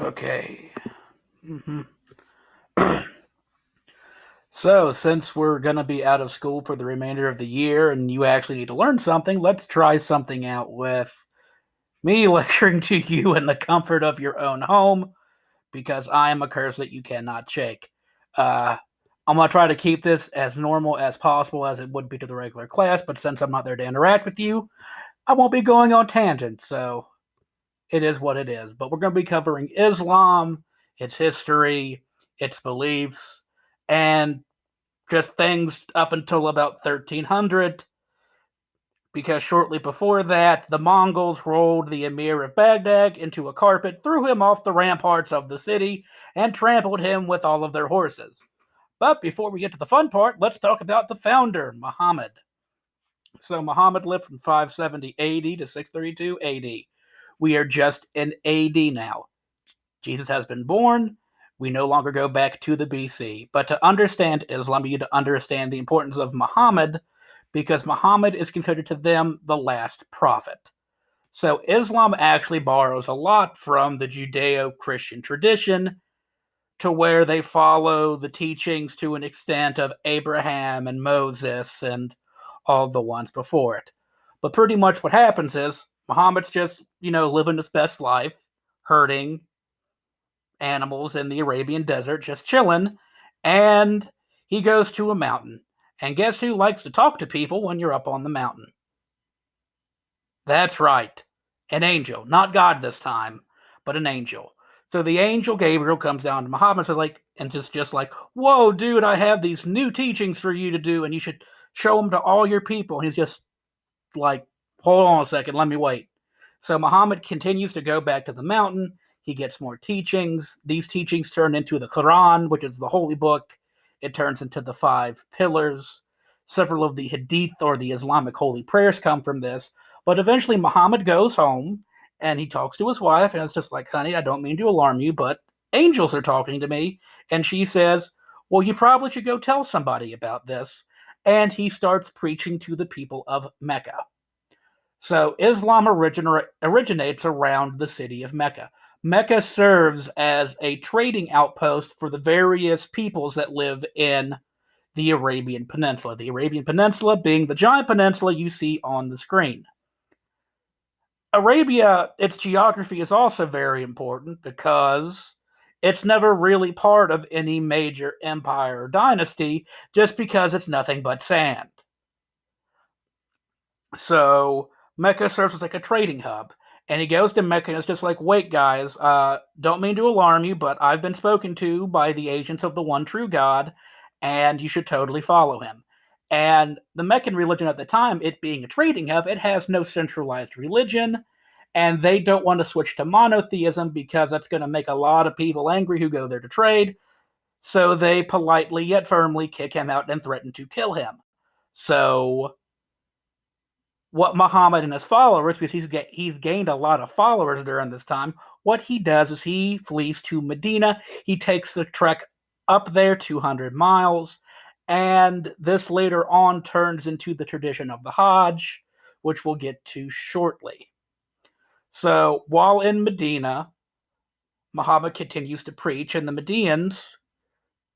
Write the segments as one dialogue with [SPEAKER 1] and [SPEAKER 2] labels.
[SPEAKER 1] Okay. hmm So, since we're going to be out of school for the remainder of the year and you actually need to learn something, let's try something out with me lecturing to you in the comfort of your own home because I am a curse that you cannot shake. Uh, I'm going to try to keep this as normal as possible as it would be to the regular class, but since I'm not there to interact with you, I won't be going on tangents, so it is what it is. But we're going to be covering Islam, its history, its beliefs, and just things up until about 1300, because shortly before that, the Mongols rolled the Emir of Baghdad into a carpet, threw him off the ramparts of the city, and trampled him with all of their horses. But before we get to the fun part, let's talk about the founder, Muhammad. So Muhammad lived from 570 AD to 632 AD. We are just in AD now. Jesus has been born. We no longer go back to the BC. But to understand Islam, you need to understand the importance of Muhammad, because Muhammad is considered to them the last prophet. So Islam actually borrows a lot from the Judeo Christian tradition, to where they follow the teachings to an extent of Abraham and Moses and all the ones before it. But pretty much what happens is Muhammad's just, living his best life, herding animals in the Arabian desert, just chilling, and he goes to a mountain. And guess who likes to talk to people when you're up on the mountain? That's right. An angel. Not God this time, but an angel. So the angel Gabriel comes down to Muhammad and just like, whoa, dude, I have these new teachings for you to do, and you should show them to all your people. And he's just like, hold on a second, let me wait. So Muhammad continues to go back to the mountain. He gets more teachings. These teachings turn into the Quran, which is the holy book. It turns into the five pillars. Several of the hadith, or the Islamic holy prayers, come from this. But eventually Muhammad goes home and he talks to his wife, and it's just like, honey, I don't mean to alarm you, but angels are talking to me. And she says, well, you probably should go tell somebody about this. And he starts preaching to the people of Mecca. So Islam originates around the city of Mecca. Mecca serves as a trading outpost for the various peoples that live in the Arabian Peninsula. The Arabian Peninsula being the giant peninsula you see on the screen. Arabia, its geography is also very important because it's never really part of any major empire or dynasty, just because it's nothing but sand. So Mecca serves as like a trading hub. And he goes to Mecca and it's just like, wait, guys, don't mean to alarm you, but I've been spoken to by the agents of the one true God, and you should totally follow him. And the Meccan religion at the time, it being a trading hub, it has no centralized religion, and they don't want to switch to monotheism because that's going to make a lot of people angry who go there to trade. So they politely yet firmly kick him out and threaten to kill him. So what Muhammad and his followers, because he's gained a lot of followers during this time, what he does is he flees to Medina. He takes the trek up there 200 miles, and this later on turns into the tradition of the Hajj, which we'll get to shortly. So while in Medina, Muhammad continues to preach, and the Medians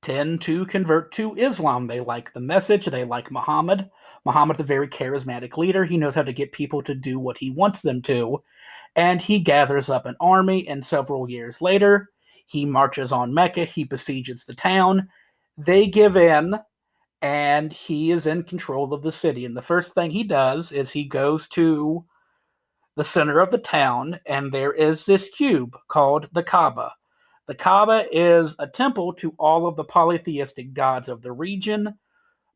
[SPEAKER 1] tend to convert to Islam. They like the message, they like Muhammad. Muhammad's a very charismatic leader. He knows how to get people to do what he wants them to. And he gathers up an army, and several years later, he marches on Mecca. He besieges the town. They give in, and he is in control of the city. And the first thing he does is he goes to the center of the town, and there is this cube called the Kaaba. The Kaaba is a temple to all of the polytheistic gods of the region.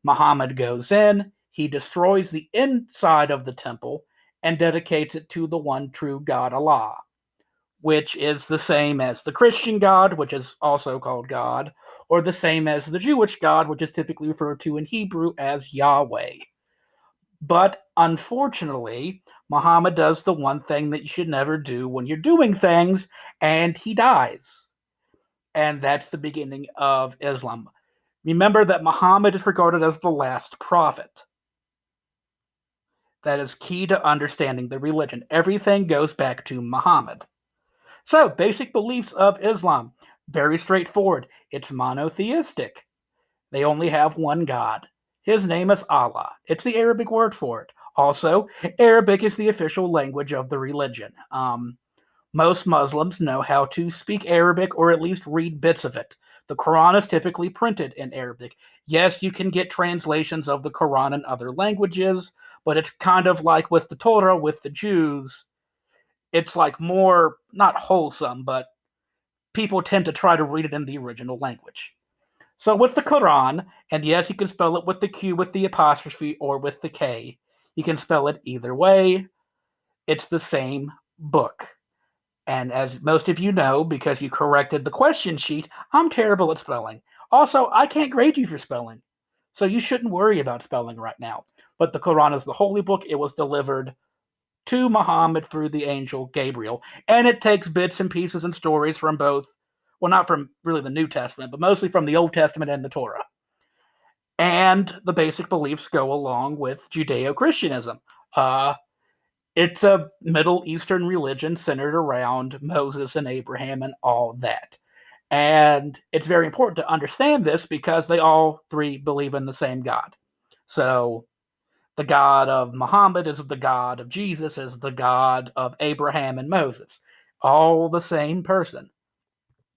[SPEAKER 1] Muhammad goes in, he destroys the inside of the temple, and dedicates it to the one true God, Allah, which is the same as the Christian God, which is also called God, or the same as the Jewish God, which is typically referred to in Hebrew as Yahweh. But unfortunately, Muhammad does the one thing that you should never do when you're doing things, and he dies. And that's the beginning of Islam. Remember that Muhammad is regarded as the last prophet. That is key to understanding the religion. Everything goes back to Muhammad. So, basic beliefs of Islam. Very straightforward. It's monotheistic. They only have one God. His name is Allah. It's the Arabic word for it. Also, Arabic is the official language of the religion. Most Muslims know how to speak Arabic or at least read bits of it. The Quran is typically printed in Arabic. Yes, you can get translations of the Quran in other languages, but it's kind of like with the Torah, with the Jews. It's like more, not wholesome, but people tend to try to read it in the original language. So with the Quran, and yes, you can spell it with the Q, with the apostrophe, or with the K. You can spell it either way. It's the same book. And as most of you know, because you corrected the question sheet, I'm terrible at spelling. Also, I can't grade you for spelling. So you shouldn't worry about spelling right now. But the Quran is the holy book. It was delivered to Muhammad through the angel Gabriel. And it takes bits and pieces and stories from both, well, not from really the New Testament, but mostly from the Old Testament and the Torah. And the basic beliefs go along with Judeo-Christianism. It's a Middle Eastern religion centered around Moses and Abraham and all that. And it's very important to understand this because they all three believe in the same God. So the God of Muhammad is the God of Jesus, is the God of Abraham and Moses. All the same person.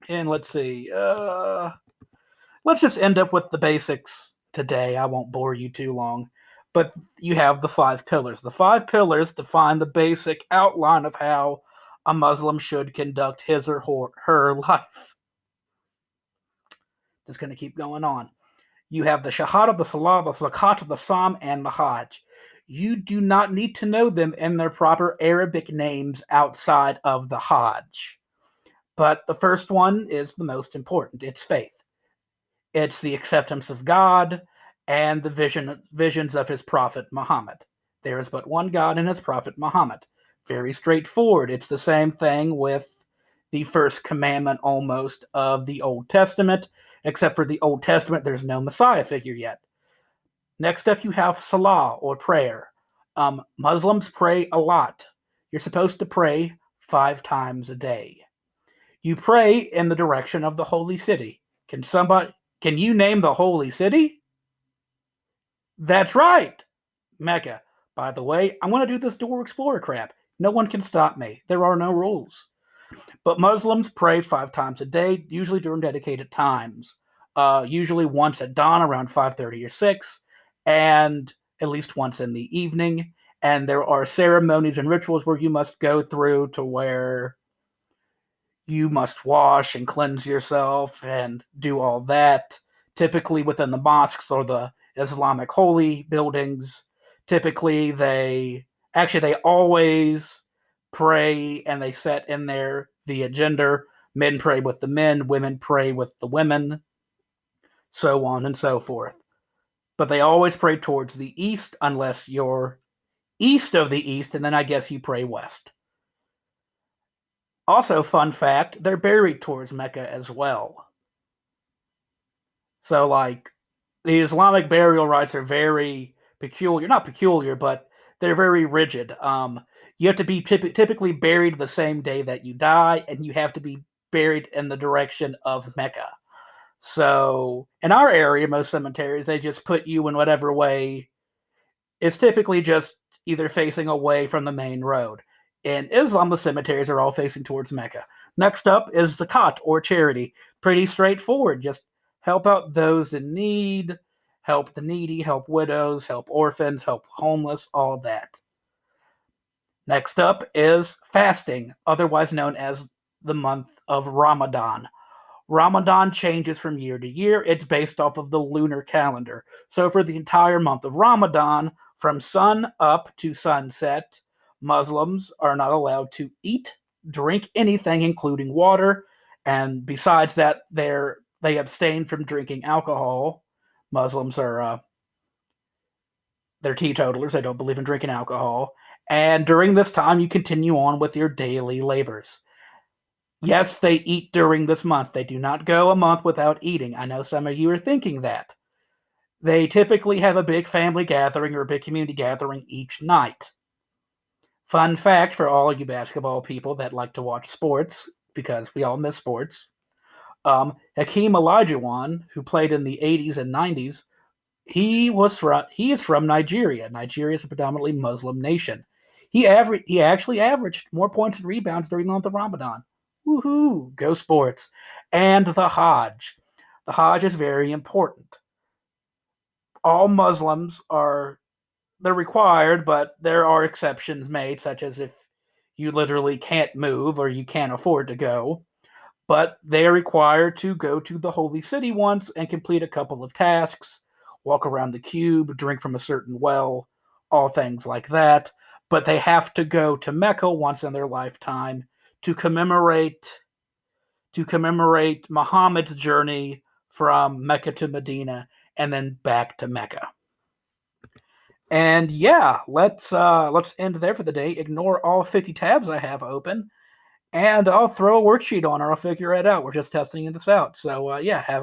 [SPEAKER 1] And let's see. Let's just end up with the basics today. I won't bore you too long. But you have the 5 pillars. The 5 pillars define the basic outline of how a Muslim should conduct his or her life. Just going to keep going on. You have the Shahada, the Salah, the Zakat, the Psalm, and the Hajj. You do not need to know them in their proper Arabic names outside of the Hajj. But the first one is the most important. It's faith. It's the acceptance of God and the visions of his prophet Muhammad. There is but one God and his prophet Muhammad. Very straightforward. It's the same thing with the first commandment almost of the Old Testament, except for the Old Testament, there's no Messiah figure yet. Next up, you have Salah, or prayer. Muslims pray a lot. You're supposed to pray 5 times a day. You pray in the direction of the holy city. Can you name the holy city? That's right, Mecca. By the way, I'm going to do this Door Explorer crap. No one can stop me. There are no rules. But Muslims pray 5 times a day, usually during dedicated times. Usually once at dawn around 5:30 or 6, and at least once in the evening. And there are ceremonies and rituals where you must go through to where you must wash and cleanse yourself and do all that. Typically within the mosques or the Islamic holy buildings, typically they always pray and they set in there via gender. Men pray with the men, women pray with the women, so on and so forth. But they always pray towards the east unless you're east of the east, and then I guess you pray west. Also, fun fact, they're buried towards Mecca as well. So, like, the Islamic burial rites are very peculiar. Not peculiar, but they're very rigid. You have to be typically buried the same day that you die, and you have to be buried in the direction of Mecca. So, in our area, most cemeteries, they just put you in whatever way. It's typically just either facing away from the main road. In Islam, the cemeteries are all facing towards Mecca. Next up is zakat, or charity. Pretty straightforward. Just help out those in need, help the needy, help widows, help orphans, help homeless, all that. Next up is fasting, otherwise known as the month of Ramadan. Ramadan changes from year to year. It's based off of the lunar calendar. So for the entire month of Ramadan, from sun up to sunset, Muslims are not allowed to eat, drink anything, including water. And besides that, they abstain from drinking alcohol. Muslims are they're teetotalers. They don't believe in drinking alcohol. And during this time, you continue on with your daily labors. Yes, they eat during this month. They do not go a month without eating. I know some of you are thinking that. They typically have a big family gathering or a big community gathering each night. Fun fact for all you basketball people that like to watch sports, because we all miss sports. Hakeem Olajuwon, who played in the 80s and 90s, he is from Nigeria. Nigeria is a predominantly Muslim nation. He actually averaged more points and rebounds during the month of Ramadan. Woohoo! Go sports. And the Hajj. The Hajj is very important. All Muslims are they're required, but there are exceptions made, such as if you literally can't move or you can't afford to go. But they are required to go to the holy city once and complete a couple of tasks, walk around the cube, drink from a certain well, all things like that. But they have to go to Mecca once in their lifetime to commemorate Muhammad's journey from Mecca to Medina and then back to Mecca. And yeah, let's end there for the day. Ignore all 50 tabs I have open, and I'll throw a worksheet on, or I'll figure it out. We're just testing this out. So yeah, have